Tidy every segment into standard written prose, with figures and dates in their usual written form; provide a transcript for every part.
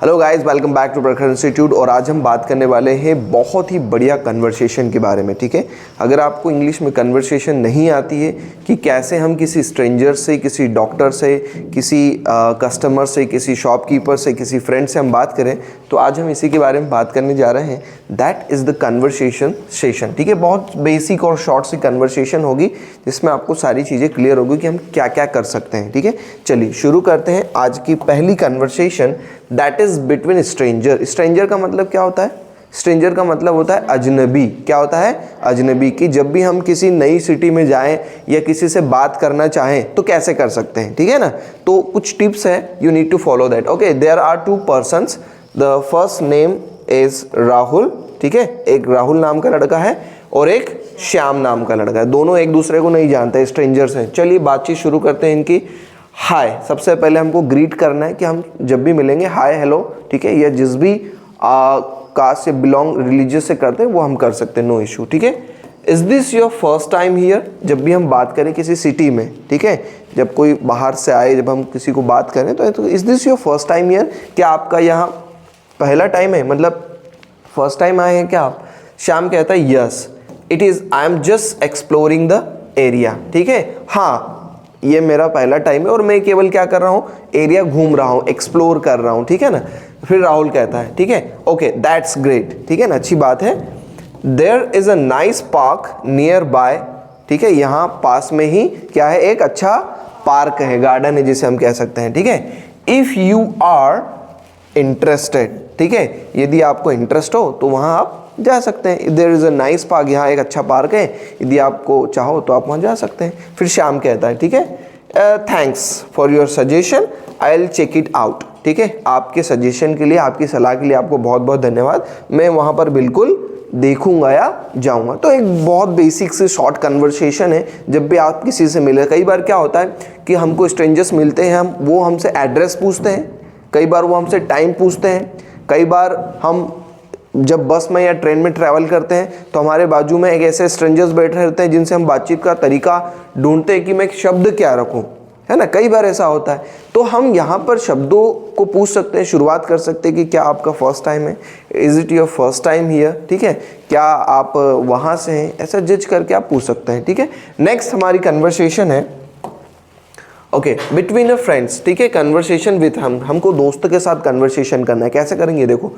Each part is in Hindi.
Hello guys, welcome back to Prakhar institute. और आज हम बात करने वाले हैं बहुत ही बढ़िया कन्वर्सेशन के बारे में। ठीक है, अगर आपको इंग्लिश में कन्वर्सेशन नहीं आती है कि कैसे हम किसी स्ट्रेंजर से, किसी डॉक्टर से, किसी कस्टमर से, किसी शॉपकीपर से, किसी फ्रेंड से हम बात करें, तो आज हम इसी के बारे में बात करने जा रहे हैं। That is the conversation session. ठीक है, बहुत बेसिक और शॉर्ट सी कन्वर्सेशन होगी जिसमें आपको सारी चीज़ें क्लियर होगी कि हम क्या क्या कर सकते हैं। ठीक है, चलिए शुरू करते हैं आज की पहली conversation. That is between stranger. Stranger का मतलब क्या होता है? स्ट्रेंजर का मतलब होता है अजनबी। क्या होता है? अजनबी। कि जब भी हम किसी नई सिटी में जाएं या किसी से बात करना चाहें तो कैसे कर सकते हैं। ठीक है ना, तो कुछ टिप्स है, you need to follow that. Okay, there are two persons. The first name is Rahul. ठीक है, एक राहुल नाम का लड़का है और एक श्याम नाम का लड़का है। दोनों एक दूसरे को नहीं जानते, स्ट्रेंजर्स हैं। चलिए बातचीत शुरू करते हैं इनकी। हाय, सबसे पहले हमको ग्रीट करना है कि हम जब भी मिलेंगे हाय हेलो। ठीक है, या जिस भी कास्ट से बिलोंग, रिलीजियस से करते हैं वो हम कर सकते हैं, नो इशू। ठीक है, is this your first time here? जब भी हम बात करें किसी सिटी में, ठीक है, जब कोई बाहर से आए, जब हम किसी को बात करें तो is this your first time here? क्या आपका यहाँ पहला टाइम है, मतलब फर्स्ट टाइम आए हैं क्या आप? श्याम कहता है yes it is, I am just exploring the area. ठीक है, हाँ ये मेरा पहला टाइम है और मैं केवल क्या कर रहा हूँ, एरिया घूम रहा हूँ, एक्सप्लोर कर रहा हूँ। ठीक है ना। फिर राहुल कहता है ठीक है, ओके दैट्स ग्रेट। ठीक है ना, अच्छी बात है। There is a nice park nearby. ठीक है, यहाँ पास में ही क्या है, एक अच्छा पार्क है, गार्डन है जिसे हम कह सकते हैं। ठीक है, इफ़ यू आर इंटरेस्टेड। ठीक है, यदि आपको इंटरेस्ट हो तो वहाँ आप जा सकते हैं। There is a nice park, यहाँ एक अच्छा पार्क है, यदि आपको चाहो तो आप वहाँ जा सकते हैं। फिर श्याम कहता है ठीक है, thanks for your suggestion, I will check it out. ठीक है, आपके सजेशन के लिए, आपकी सलाह के लिए आपको बहुत बहुत धन्यवाद। मैं वहाँ पर बिल्कुल देखूंगा या जाऊंगा। तो एक बहुत बेसिक से शॉर्ट कन्वर्सेशन है। जब भी आप किसी से मिले, कई बार क्या होता है कि हमको स्ट्रेंजर्स मिलते हैं, वो हमसे एड्रेस पूछते हैं, कई बार वो हमसे टाइम पूछते हैं, कई बार हम जब बस में या ट्रेन में ट्रैवल करते हैं तो हमारे बाजू में एक ऐसे स्ट्रेंजर्स बैठे रहते हैं जिनसे हम बातचीत का तरीका ढूंढते हैं कि मैं शब्द क्या रखूं, है ना। कई बार ऐसा होता है, तो हम यहाँ पर शब्दों को पूछ सकते हैं, शुरुआत कर सकते हैं कि क्या आपका फर्स्ट टाइम है, is it your first time here. ठीक है, क्या आप वहाँ से हैं, ऐसा जज करके आप पूछ सकते हैं। ठीक है, नेक्स्ट हमारी कन्वर्सेशन है ओके बिटवीन अ फ्रेंड्स। ठीक है, कन्वर्सेशन विथ, हमको दोस्त के साथ कन्वर्सेशन करना है। कैसे करेंगे देखो,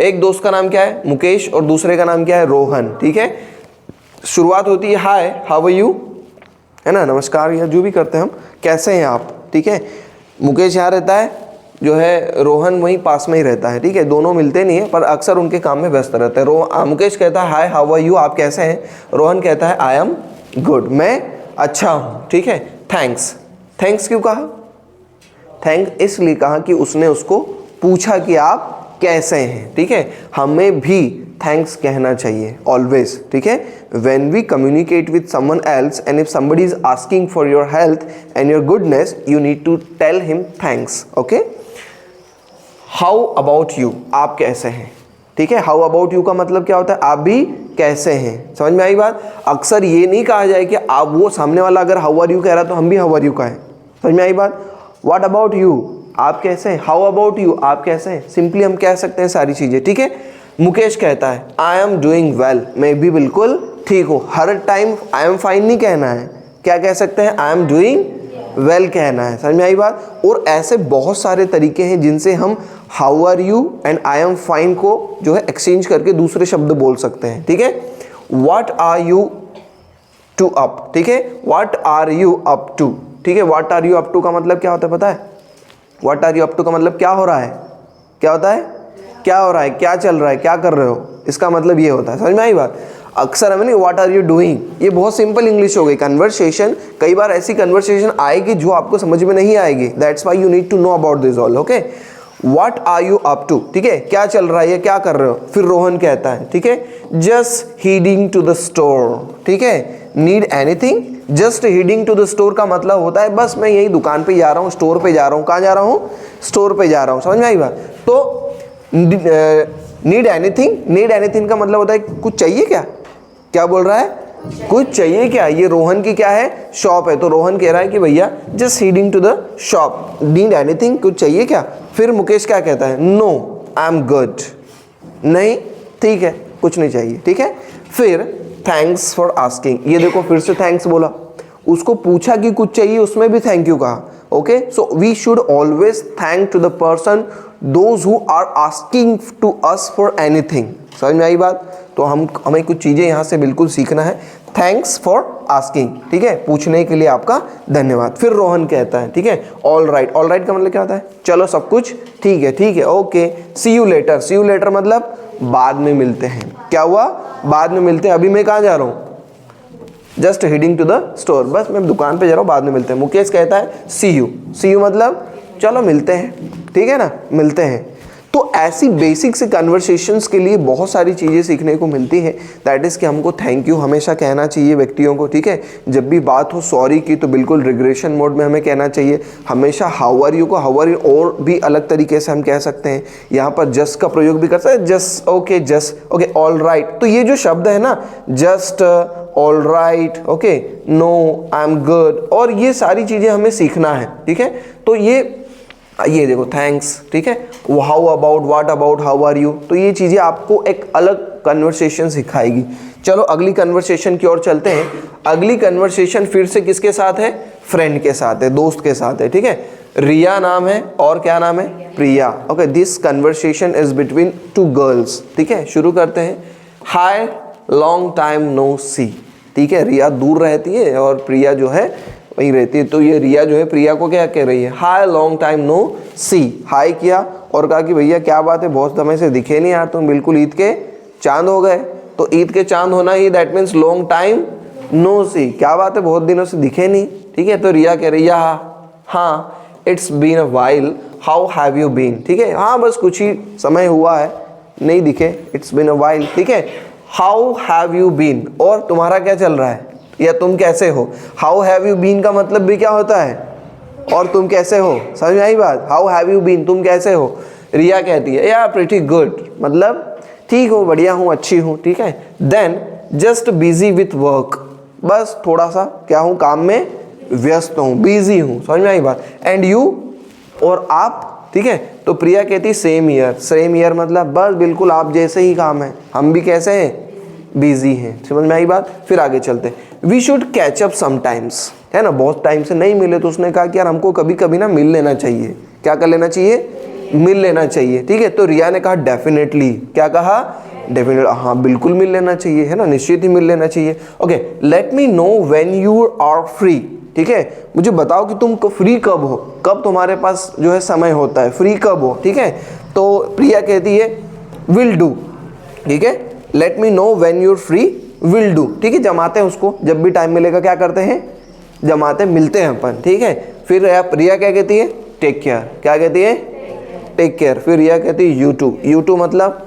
एक दोस्त का नाम क्या है, मुकेश, और दूसरे का नाम क्या है, रोहन। ठीक है, शुरुआत होती है हाय हाउ आर यू, है ना, नमस्कार या जो भी करते हैं हम, कैसे हैं आप। ठीक है, मुकेश यहाँ रहता है, जो है रोहन वहीं पास में ही रहता है। ठीक है, दोनों मिलते नहीं है पर अक्सर उनके काम में व्यस्त रहते हैं। मुकेश कहता है हाय हाउ आर यू, आप कैसे हैं? रोहन कहता है आई एम गुड, मैं अच्छा हूँ। ठीक है, थैंक्स। थैंक्स क्यों कहा? थैंक इसलिए कहा कि उसने उसको पूछा कि आप कैसे हैं। ठीक है, हमें भी थैंक्स कहना चाहिए ऑलवेज। ठीक है, when we communicate with someone else and if somebody is asking for your health and your goodness, you need to tell him thanks. Okay, how about you, आप कैसे हैं? ठीक है, हाउ अबाउट यू का मतलब क्या होता है, आप भी कैसे हैं। समझ में आई बात? अक्सर ये नहीं कहा जाए कि आप, वो सामने वाला अगर हाउ आर यू कह रहा है तो हम भी हाउ आर यू कहें। समझ में आई बात? व्हाट अबाउट यू, आप कैसे हैं। हाउ अबाउट यू, आप कैसे हैं। सिंपली हम कह सकते हैं सारी चीज़ें। ठीक है, मुकेश कहता है आई एम डूइंग वेल, मैं भी बिल्कुल ठीक हूँ। हर टाइम आई एम फाइन नहीं कहना है, क्या कह सकते हैं, आई एम डूइंग वेल कहना है। समझ में आई बात? और ऐसे बहुत सारे तरीके हैं जिनसे हम how are you and I am fine को जो है एक्सचेंज करके दूसरे शब्द बोल सकते हैं। ठीक है, what are you to up. ठीक है, what are you up to. ठीक है, what are you up to का मतलब क्या होता है पता है? What are you up to का मतलब क्या हो रहा है, क्या होता है, क्या हो रहा है, क्या चल रहा है, क्या कर रहे हो, इसका मतलब ये होता है। समझ में आई बात? अक्सर हमें नहीं व्हाट आर यू डूइंग, ये बहुत सिंपल इंग्लिश हो गई कन्वर्सेशन। कई बार ऐसी कन्वर्सेशन आएगी जो आपको समझ में नहीं आएगी, that's why you need to know about this all. Okay, what are you up to. ठीक है, क्या चल रहा है, क्या कर रहे हो। फिर रोहन कहता है ठीक है, just heading to the store. ठीक है, need anything, just heading to the store का मतलब होता है बस मैं यही दुकान पे जा रहा हूँ, स्टोर पे जा रहा हूँ। कहाँ जा रहा हूँ? स्टोर पे जा रहा हूँ। समझ में आई बात? तो नीड एनीथिंग, नीड एनीथिंग का मतलब होता है कुछ चाहिए क्या, क्या बोल रहा है, कुछ चाहिए क्या? ये रोहन की क्या है? शॉप है। तो रोहन कह रहा है कि भैया just heading to the shop, need anything, कुछ चाहिए क्या? फिर मुकेश क्या कहता है? नो आई एम गुड, नहीं ठीक है कुछ नहीं चाहिए, ठीक है। फिर थैंक्स फॉर आस्किंग, ये देखो फिर से थैंक्स बोला, उसको पूछा कि कुछ चाहिए, उसमें भी थैंक यू कहा। Okay, so we should always thank to the person those who are asking to us for anything. समझ में आई बात? तो हमें कुछ चीज़ें यहाँ से बिल्कुल सीखना है। थैंक्स फॉर आस्किंग, ठीक है, पूछने के लिए आपका धन्यवाद। फिर रोहन कहता है, ठीक है, ऑल राइट। ऑल राइट का मतलब क्या होता है? चलो सब कुछ ठीक है, ठीक है, okay. See you later, see you later मतलब बाद में मिलते हैं। क्या हुआ? बाद में मिलते हैं। अभी मैं कहाँ जा रहा हूँ? Just heading to the store, बस मैं दुकान पे जा रहा हूँ, बाद में मिलते हैं। मुकेश कहता है सी यू, सी यू मतलब चलो मिलते हैं, ठीक है ना, मिलते हैं। तो ऐसी बेसिक से कन्वर्सेशंस के लिए बहुत सारी चीज़ें सीखने को मिलती है। दैट इज़ कि हमको थैंक यू हमेशा कहना चाहिए व्यक्तियों को, ठीक है। जब भी बात हो सॉरी की तो बिल्कुल रिग्रेशन मोड में हमें कहना चाहिए। हमेशा हाउ आर यू को हाउ आर यू और भी अलग तरीके से हम कह सकते हैं। यहाँ पर जस्ट का प्रयोग भी कर सकते हैं, just okay, just okay, all right. तो ये जो शब्द है ना, just, all right, okay, no, I am good, और ये सारी चीज़ें हमें सीखना है, ठीक है। तो ये देखो थैंक्स, ठीक है, how about, what about, how are you, तो ये चीज़ें आपको एक अलग कन्वर्सेशन सिखाएगी। चलो अगली कन्वर्सेशन की ओर चलते हैं। अगली कन्वर्सेशन फिर से किसके साथ है? फ्रेंड के साथ है, दोस्त के साथ है, ठीक है। रिया नाम है और क्या नाम है? Priya. Okay, this conversation is between two girls, ठीक है। शुरू करते हैं। Hi, long time no see, ठीक है। रिया दूर रहती है और प्रिया जो है वहीं रहती है। तो ये रिया जो है प्रिया को क्या कह रही है? हाय, लॉन्ग टाइम नो सी। हाय किया और कहा कि भैया क्या बात है, बहुत समय से दिखे नहीं यार, तुम बिल्कुल ईद के चांद हो गए। तो ईद के चांद होना ही that means long time no see, क्या बात है बहुत दिनों से दिखे नहीं, ठीक है। तो रिया कह रही है हाँ, it's been a while, how have you been, ठीक है। हाँ बस कुछ ही समय हुआ है, नहीं दिखे, इट्स बीन अ वाइल, ठीक है। हाउ हैव यू बीन, और तुम्हारा क्या चल रहा है या तुम कैसे हो। हाउ हैव यू बीन का मतलब भी क्या होता है? और तुम कैसे हो। समझ में आई बात? हाउ हैव यू बीन, तुम कैसे हो। रिया कहती है या प्रीटी गुड, मतलब ठीक हो, बढ़िया हूँ, अच्छी हूँ, ठीक है। Then just busy with work, बस थोड़ा सा क्या हूँ, काम में व्यस्त हूँ, बिजी हूँ। समझ में आई बात? एंड यू, और आप, ठीक है। तो प्रिया कहती सेम ईयर, सेम ईयर मतलब बस बिल्कुल आप जैसे ही काम है, हम भी कैसे हैं, बिजी हैं। समझ में आई बात? फिर आगे चलते हैं। We should catch up sometimes, है ना, बहुत टाइम से नहीं मिले तो उसने कहा कि यार हमको कभी कभी ना मिल लेना चाहिए। क्या कर लेना चाहिए? मिल लेना चाहिए, ठीक है। तो रिया ने कहा डेफिनेटली, क्या कहा? डेफिनेटली, हाँ बिल्कुल मिल लेना चाहिए, है ना, निश्चित ही मिल लेना चाहिए। Okay, let me know when you are free, ठीक है, मुझे बताओ कि तुम फ्री कब हो, कब तुम्हारे पास जो है समय होता है, फ्री कब हो, ठीक है। तो प्रिया कहती है विल डू, ठीक है, let me know when you're free, will do, ठीक है। जमाते हैं उसको, जब भी टाइम मिलेगा क्या करते हैं, जमाते, मिलते हैं अपन, ठीक है। फिर रिया क्या कहती है? टेक केयर, क्या कहती है? Take care. फिर रिया कहती है यू टू, यू टू मतलब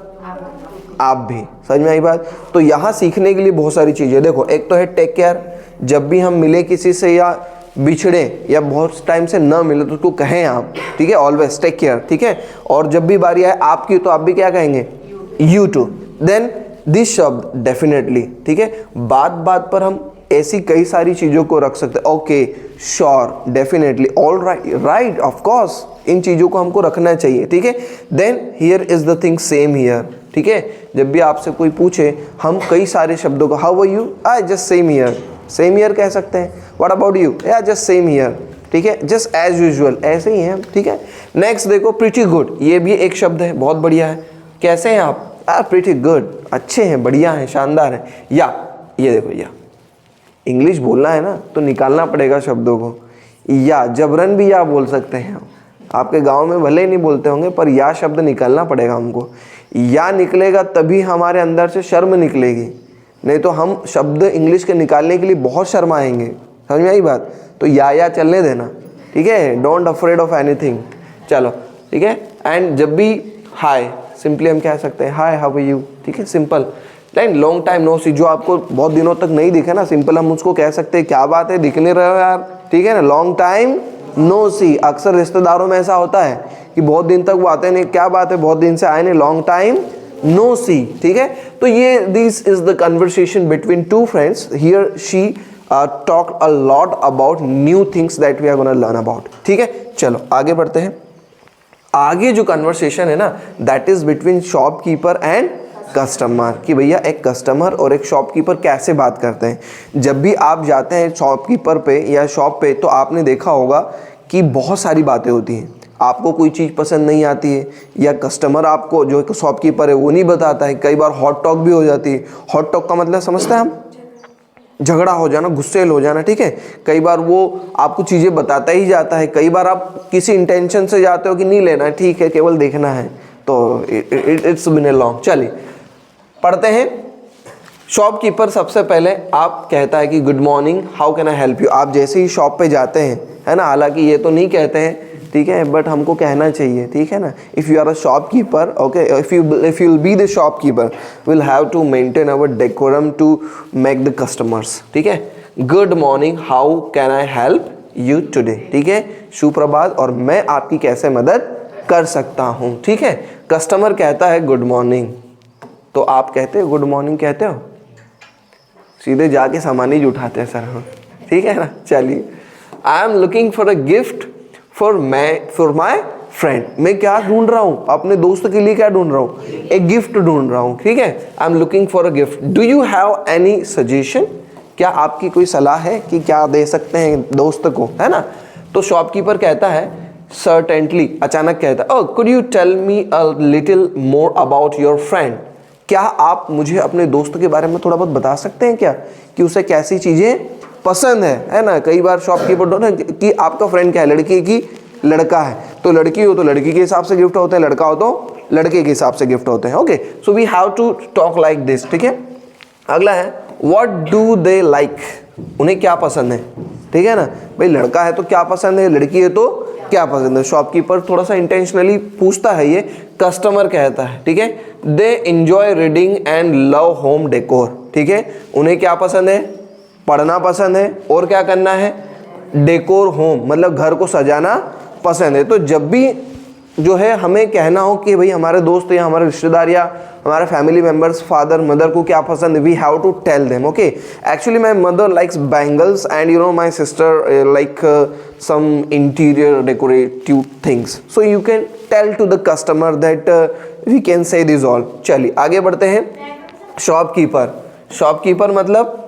आप भी। समझ में आई बात? तो यहाँ सीखने के लिए बहुत सारी चीज़ें, देखो एक तो है टेक केयर, जब भी हम मिले किसी से या बिछड़े या बहुत टाइम से न मिले तो उसको कहें आप, ठीक है, ऑलवेज टेक केयर, ठीक है। और जब भी बारी आए आपकी तो आप भी क्या कहेंगे? You too. देन दिस शब्द डेफिनेटली, ठीक है, बात बात पर हम ऐसी कई सारी चीज़ों को रख सकते हैं। Okay, sure, definitely, all right, right, of course, इन चीज़ों को हमको रखना चाहिए, ठीक है। Then here is the thing, same here, ठीक है। जब भी आपसे कोई पूछे हम कई सारे शब्दों को, how are you, I just same here, same here कह सकते हैं। व्हाट अबाउट यू, या जस्ट सेम हियर, ठीक है, जस्ट एज यूजुअल, ऐसे ही है, ठीक है। नेक्स्ट देखो प्रीटी गुड, ये भी एक शब्द है, बहुत बढ़िया है। कैसे हैं आप? प्रीटी गुड, अच्छे हैं, बढ़िया हैं, शानदार हैं। या ये देखो, या इंग्लिश बोलना है ना तो निकालना पड़ेगा शब्दों को। या जबरन भी या बोल सकते हैं, आपके गांव में भले ही नहीं बोलते होंगे पर या शब्द निकालना पड़ेगा हमको। या निकलेगा तभी हमारे अंदर से शर्म निकलेगी, नहीं तो हम शब्द इंग्लिश के निकालने के लिए बहुत शर्माएंगे। समझ में आई बात? तो या चलने देना, ठीक है, डोंट अफ्रेड ऑफ एनीथिंग। चलो ठीक है। एंड जब भी हाय, सिंपली हम कह सकते हैं हाय, हाउ आर यू, ठीक है, simple. Then long time no see, जो आपको बहुत दिनों तक नहीं दिखे ना, सिंपल हम उसको कह सकते हैं क्या बात है, दिख नहीं रहे हो यार, ठीक है ना, लॉन्ग टाइम नो सी। अक्सर रिश्तेदारों में ऐसा होता है कि बहुत दिन तक वो आते नहीं, क्या बात है बहुत दिन से आए नहीं, लॉन्ग टाइम नो सी, ठीक है। तो ये this is the conversation between two friends. Here she talk a lot about new things that we are gonna learn about, ठीक है। चलो आगे बढ़ते हैं। आगे जो कन्वर्सेशन है ना, that is between shopkeeper and customer, कि भैया एक कस्टमर और एक शॉपकीपर कैसे बात करते हैं। जब भी आप जाते हैं शॉपकीपर पे या शॉप पे, तो आपने देखा होगा कि बहुत सारी बातें होती हैं। आपको कोई चीज़ पसंद नहीं आती है, या कस्टमर आपको, जो शॉपकीपर है वो नहीं बताता है। कई बार हॉट टॉक भी हो जाती है। हॉट टॉक का मतलब समझते हैं हम, झगड़ा हो जाना, गुस्सेल हो जाना, ठीक है। कई बार वो आपको चीज़ें बताता ही जाता है। कई बार आप किसी इंटेंशन से जाते हो कि नहीं लेना है, ठीक है, केवल देखना है, तो इट्स बिन ए लॉन्ग। चलिए पढ़ते हैं। शॉपकीपर सबसे पहले आप कहता है कि good morning, how can I help you. आप जैसे ही शॉप पे जाते हैं, है ना, हालांकि ये तो नहीं कहते हैं, ठीक है, बट हमको कहना चाहिए, ठीक है ना। If you are a shopkeeper, okay, if you will be the shopkeeper, will have to maintain our decorum to make the customers, ठीक है। Good morning, how can I help you today, ठीक है, सुप्रभात, और मैं आपकी कैसे मदद कर सकता हूँ, ठीक है। कस्टमर कहता है गुड मॉर्निंग, तो आप कहते हो गुड मॉर्निंग कहते हो, सीधे जाके सामान ही उठाते हैं सर हम, ठीक है ना। चलिए, I am looking for a gift for my friend. मैं क्या ढूंढ रहा हूँ, अपने दोस्त के लिए क्या ढूंढ रहा हूँ, एक गिफ्ट ढूंढ रहा हूँ, ठीक है। I am looking for a gift, do you have any suggestion, क्या आपकी कोई सलाह है कि क्या दे सकते हैं दोस्त को, है ना। तो शॉपकीपर कहता है सर्टेंटली, अचानक कहता है, oh could you tell me a little more about your friend, क्या आप मुझे अपने दोस्त के बारे में थोड़ा बहुत बता सकते हैं क्या, कि उसे कैसी चीज़ें पसंद है ना। कई बार शॉपकीपर ना कि आपका फ्रेंड क्या है, लड़की की लड़का है, तो लड़की हो तो लड़की के हिसाब से गिफ्ट होते हैं, लड़का हो तो लड़के के हिसाब से गिफ्ट होते हैं, okay. So we have to talk like this, ठीक है। अगला है व्हाट डू दे लाइक, उन्हें क्या पसंद है, ठीक है ना। भाई लड़का है तो क्या पसंद है, लड़की है तो क्या पसंद है। शॉपकीपर थोड़ा सा इंटेंशनली पूछता है ये। कस्टमर कहता है, ठीक है, they enjoy reading and love home decor, ठीक है, उन्हें क्या पसंद है, पढ़ना पसंद है, और क्या करना है, डेकोर होम मतलब घर को सजाना पसंद है। तो जब भी जो है हमें कहना हो कि भाई हमारे दोस्त या हमारे रिश्तेदार या हमारे फैमिली मेंबर्स, फादर मदर को क्या पसंद है, we have to tell them, okay. Actually my mother likes bangles and you know my sister like some interior decorative things, so you can tell to the customer that we can say this all. चलिए आगे बढ़ते हैं। शॉपकीपर मतलब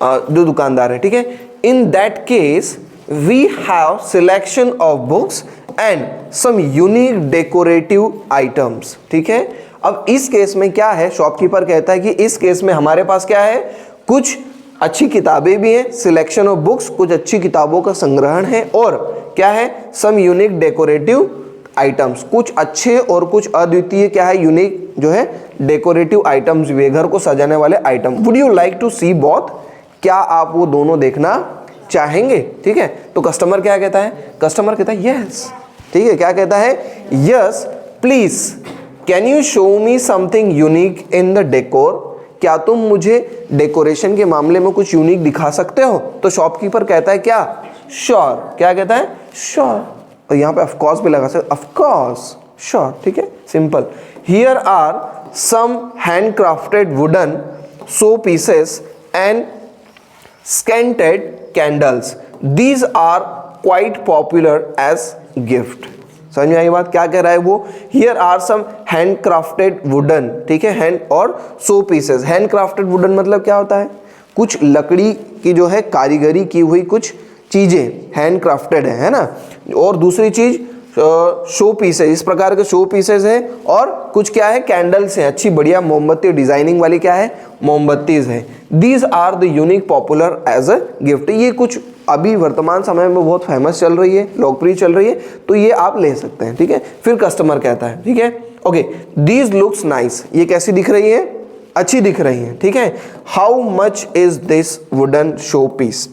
जो दुकानदार है, ठीक है। In that case we have selection of books and some unique decorative items, ठीक है। अब इस केस में क्या है, शॉपकीपर कहता है कि इस केस में हमारे पास क्या है, कुछ अच्छी किताबें भी हैं, सिलेक्शन ऑफ बुक्स, कुछ अच्छी किताबों का संग्रहण है, और क्या है, सम यूनिक डेकोरेटिव आइटम्स, कुछ अच्छे और कुछ अद्वितीय क्या है, यूनिक जो है डेकोरेटिव आइटम्स भी है, घर को सजाने वाले item. Would you like to see both, क्या आप वो दोनों देखना चाहेंगे, ठीक है। तो कस्टमर क्या कहता है, कस्टमर कहता है यस, ठीक है, क्या कहता है, yes please can you show me something unique in the decor, क्या तुम मुझे डेकोरेशन के मामले में कुछ यूनिक दिखा सकते हो। तो शॉपकीपर कहता है क्या, श्योर, क्या कहता है, श्योर, और यहाँ पे ऑफ कोर्स भी लगा सकते, ऑफ कोर्स, श्योर, ठीक है, simple. Here are some handcrafted wooden show pieces and scented candles, these are quite popular as gift। समझ में आई बात, क्या कह रहा है वो, here are some handcrafted wooden, ठीक है, हैंड और शो पीसेस। हैंडक्राफ्टेड वुडन मतलब क्या होता है, कुछ लकड़ी की जो है कारीगरी की हुई कुछ चीजें हैंडक्राफ्टेड है ना। और दूसरी चीज शो पीसेस, इस प्रकार के शो पीसेस है, और कुछ क्या है, कैंडल्स हैं, अच्छी बढ़िया मोमबत्ती डिजाइनिंग वाली क्या है, मोमबत्तीज है। These are the unique popular as a gift, ये कुछ अभी वर्तमान समय में बहुत फेमस चल रही है, लोकप्रिय चल रही है, तो ये आप ले सकते हैं, ठीक है। फिर कस्टमर कहता है, ठीक है, ओके, दीज लुक्स नाइस, ये कैसी दिख रही है, अच्छी दिख रही है, ठीक है। How much is this wooden show piece,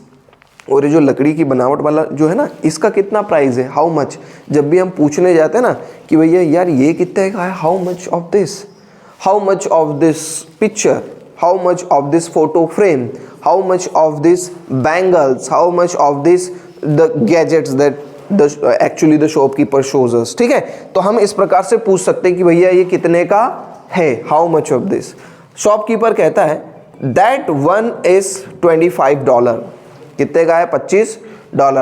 और ये जो लकड़ी की बनावट वाला जो है ना, इसका कितना प्राइस है, हाउ मच। जब भी हम पूछने जाते हैं ना कि भैया यार ये कितने का है, how much of this, how much of this picture, how much of this photo frame, how much of this bangles, how much of this the gadgets that actually the shopkeeper shows us, ठीक है। तो हम इस प्रकार से पूछ सकते हैं कि भैया ये कितने का है, how much of this. Shopkeeper कहता है दैट वन इज $25, कितने का है, $25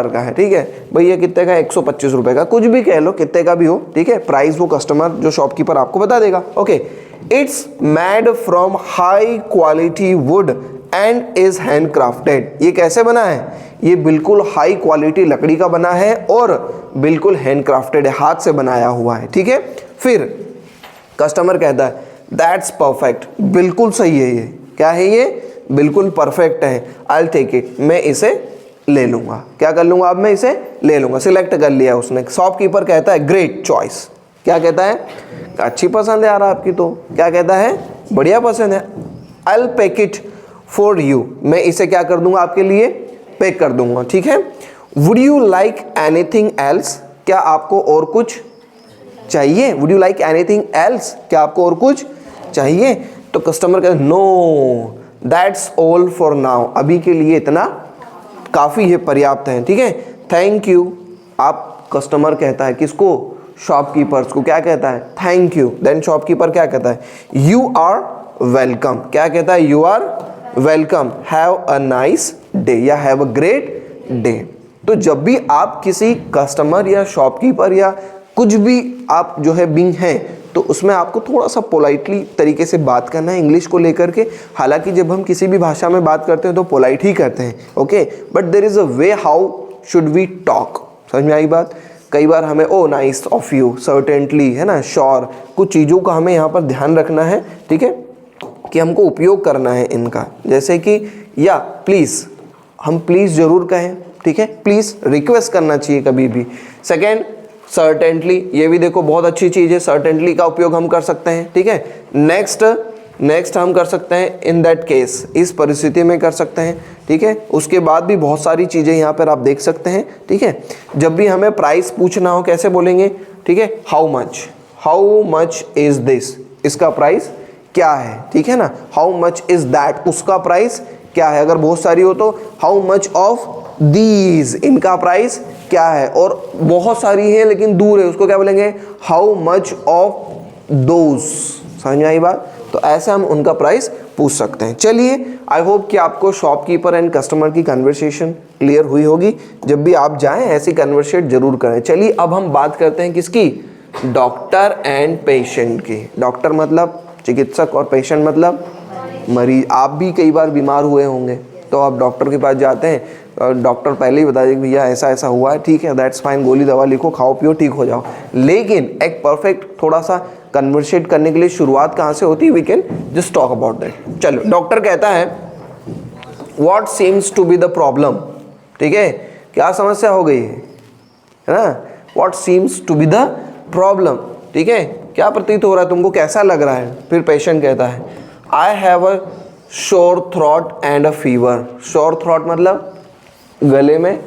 का है, ठीक है। भैया कितने का है, 125 रुपए का, कुछ भी कह लो, कितने का भी हो, ठीक है। प्राइस वो कस्टमर जो शॉपकीपर आपको बता देगा, okay. It's made from high quality would and is handcrafted, ये कैसे बना है, ये बिल्कुल हाई क्वालिटी लकड़ी का बना है और बिल्कुल हैंडक्राफ्टेड है, हाथ से बनाया हुआ है, ठीक है। फिर कस्टमर कहता है दैट्स परफेक्ट, बिल्कुल सही है, ये क्या है, ये बिल्कुल परफेक्ट है, आई विल टेक इट, मैं इसे ले लूंगा, क्या कर लूंगा, अब मैं इसे ले लूंगा, सिलेक्ट कर लिया उसने। शॉपकीपर कहता है ग्रेट चॉइस, क्या कहता है, अच्छी पसंद है यार आपकी, तो क्या कहता है, बढ़िया पसंद है, I will pack it for you, मैं इसे क्या कर दूंगा, आपके लिए पैक कर दूंगा, ठीक है। Would you like anything else, क्या आपको और कुछ चाहिए, would you like anything else, क्या आपको और कुछ चाहिए। तो कस्टमर कहता है no that's all for now, अभी के लिए इतना काफ़ी है, पर्याप्त है, ठीक है, थैंक यू। आप कस्टमर कहता है किसको, शॉपकीपर्स को, क्या कहता है, थैंक यू। देन शॉपकीपर क्या कहता है, यू आर वेलकम, क्या कहता है, you are welcome, have a nice day या हैव अ ग्रेट डे। तो जब भी आप किसी कस्टमर या शॉपकीपर या कुछ भी आप जो है बीइंग है, तो उसमें आपको थोड़ा सा पोलाइटली तरीके से बात करना है इंग्लिश को लेकर के। हालांकि जब हम किसी भी भाषा में बात करते हैं तो पोलाइट ही करते हैं, okay, but there is a way how should we talk, समझ में आई बात। कई बार हमें oh nice of you, certainly, है ना, श्योर, कुछ चीज़ों का हमें यहाँ पर ध्यान रखना है, ठीक है, कि हमको उपयोग करना है इनका। जैसे कि या प्लीज़, हम प्लीज़ ज़रूर कहें, ठीक है, प्लीज़ रिक्वेस्ट करना चाहिए कभी भी। सेकेंड सर्टेनली, ये भी देखो बहुत अच्छी चीज़ है, सर्टेनली का उपयोग हम कर सकते हैं, ठीक है। नेक्स्ट हम कर सकते हैं इन दैट केस, इस परिस्थिति में कर सकते हैं, ठीक है। उसके बाद भी बहुत सारी चीज़ें यहाँ पर आप देख सकते हैं, ठीक है। जब भी हमें प्राइस पूछना हो कैसे बोलेंगे, ठीक है, हाउ मच इज़ दिस, इसका प्राइस क्या है, ठीक है ना। हाउ मच इज़ दैट, उसका प्राइस क्या है, अगर बहुत सारी हो तो हाउ मच ऑफ दीज, इनका प्राइस क्या है, और बहुत सारी है लेकिन दूर है, उसको क्या बोलेंगे, हाउ मच ऑफ दोज, समझ में आई बात। तो ऐसे हम उनका प्राइस पूछ सकते हैं। चलिए, आई होप कि आपको शॉपकीपर एंड कस्टमर की कन्वर्सेशन क्लियर हुई होगी। जब भी आप जाएं ऐसी कन्वर्सेट जरूर करें। चलिए अब हम बात करते हैं किसकी, डॉक्टर एंड पेशेंट की। डॉक्टर मतलब चिकित्सक और पेशेंट मतलब मरीज। आप भी कई बार बीमार हुए होंगे तो आप डॉक्टर के पास जाते हैं और डॉक्टर पहले ही बता दें भैया ऐसा ऐसा हुआ है, ठीक है, दैट्स फाइन, गोली दवा लिखो, खाओ पियो, ठीक हो जाओ। लेकिन एक परफेक्ट थोड़ा सा कन्वर्सेट करने के लिए शुरुआत कहाँ से होती है, we can just talk about that. चलो, डॉक्टर कहता है what seems to be the problem, ठीक है, क्या समस्या हो गई है ना, what seems to be the problem, ठीक है, क्या प्रतीत हो रहा है तुमको, कैसा लग रहा है। फिर पेशेंट कहता है आई हैव अ शोर थ्रॉट एंड अ फीवर। शोर थ्रॉट मतलब गले में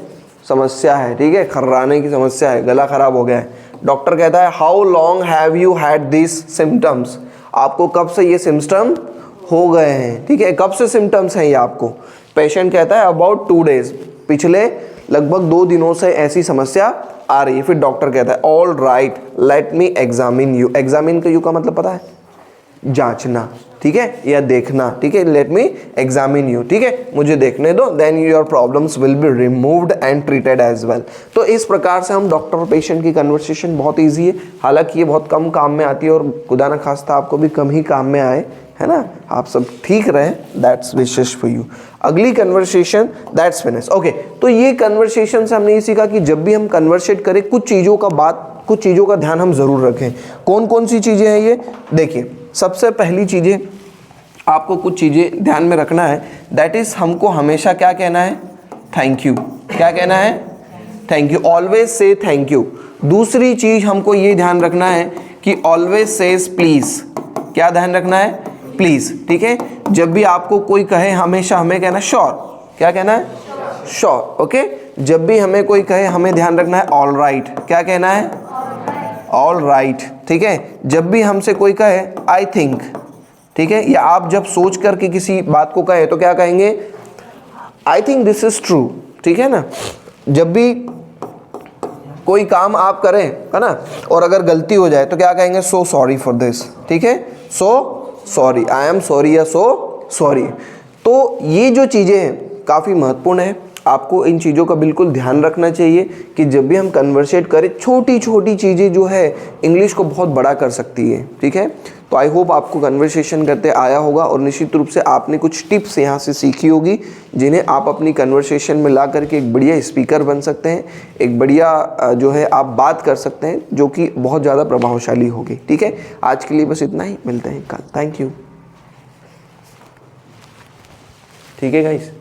समस्या है, ठीक है, खर्राने की समस्या है, गला खराब हो गया है। डॉक्टर कहता है how long have you had this symptoms, आपको कब से ये सिम्टम हो गए हैं, ठीक है, कब से सिम्टम्स हैं ये आपको। पेशेंट कहता है अबाउट 2 days, पिछले लगभग 2 दिनों से ऐसी समस्या आ रही है। फिर डॉक्टर कहता है all right let me examine you. Examine का यू का मतलब पता है, जांचना, ठीक है, या देखना, ठीक है, लेट मी एग्जामिन यू, ठीक है, मुझे देखने दो, then your problems will be removed and treated as well. तो इस प्रकार से हम डॉक्टर और पेशेंट की कन्वर्सेशन बहुत ईजी है। हालांकि ये बहुत कम काम में आती है और खुदा न खास्ता आपको भी कम ही काम में आए, है ना, आप सब ठीक रहे, दैट्स विशेष फॉर यू। अगली कन्वर्सेशन, दैट्स फिनिश, ओके। तो ये कन्वर्सेशन से हमने ये सीखा कि जब भी हम कन्वर्सेट करें कुछ चीज़ों का ध्यान हम ज़रूर रखें। कौन कौन सी चीज़ें हैं ये देखिए। सबसे पहली चीज़ें आपको कुछ चीज़ें ध्यान में रखना है, दैट इज़ हमको हमेशा क्या कहना है, थैंक यू। क्या कहना है, thank you, always say thank you. दूसरी चीज़ हमको ये ध्यान रखना है कि ऑलवेज सेज प्लीज़। क्या ध्यान रखना है, प्लीज़, ठीक है। जब भी आपको कोई कहे हमेशा हमें कहना है श्योर। क्या कहना है, श्योर, ओके। जब भी हमें कोई कहे हमें ध्यान रखना है ऑल राइट। क्या कहना है, ऑल राइट, ठीक है। जब भी हमसे कोई कहे आई थिंक, ठीक है, या आप जब सोच करके किसी बात को कहे तो क्या कहेंगे, I think this is true, ठीक है ना। जब भी कोई काम आप करें, है ना, और अगर गलती हो जाए तो क्या कहेंगे, सो सॉरी फॉर दिस, ठीक है, so sorry, I am sorry या सो सॉरी। तो ये जो चीज़ें हैं काफ़ी महत्वपूर्ण है, आपको इन चीज़ों का बिल्कुल ध्यान रखना चाहिए कि जब भी हम कन्वर्सेट करें, छोटी छोटी चीज़ें जो है इंग्लिश को बहुत बड़ा कर सकती है, ठीक है। तो आई होप आपको कन्वर्सेशन करते आया होगा और निश्चित रूप से आपने कुछ टिप्स यहाँ से सीखी होगी जिन्हें आप अपनी कन्वर्सेशन में ला करके एक बढ़िया स्पीकर बन सकते हैं, एक बढ़िया जो है आप बात कर सकते हैं जो कि बहुत ज़्यादा प्रभावशाली होगी, ठीक है। आज के लिए बस इतना ही, मिलते हैं कल, थैंक यू, ठीक है गाइस।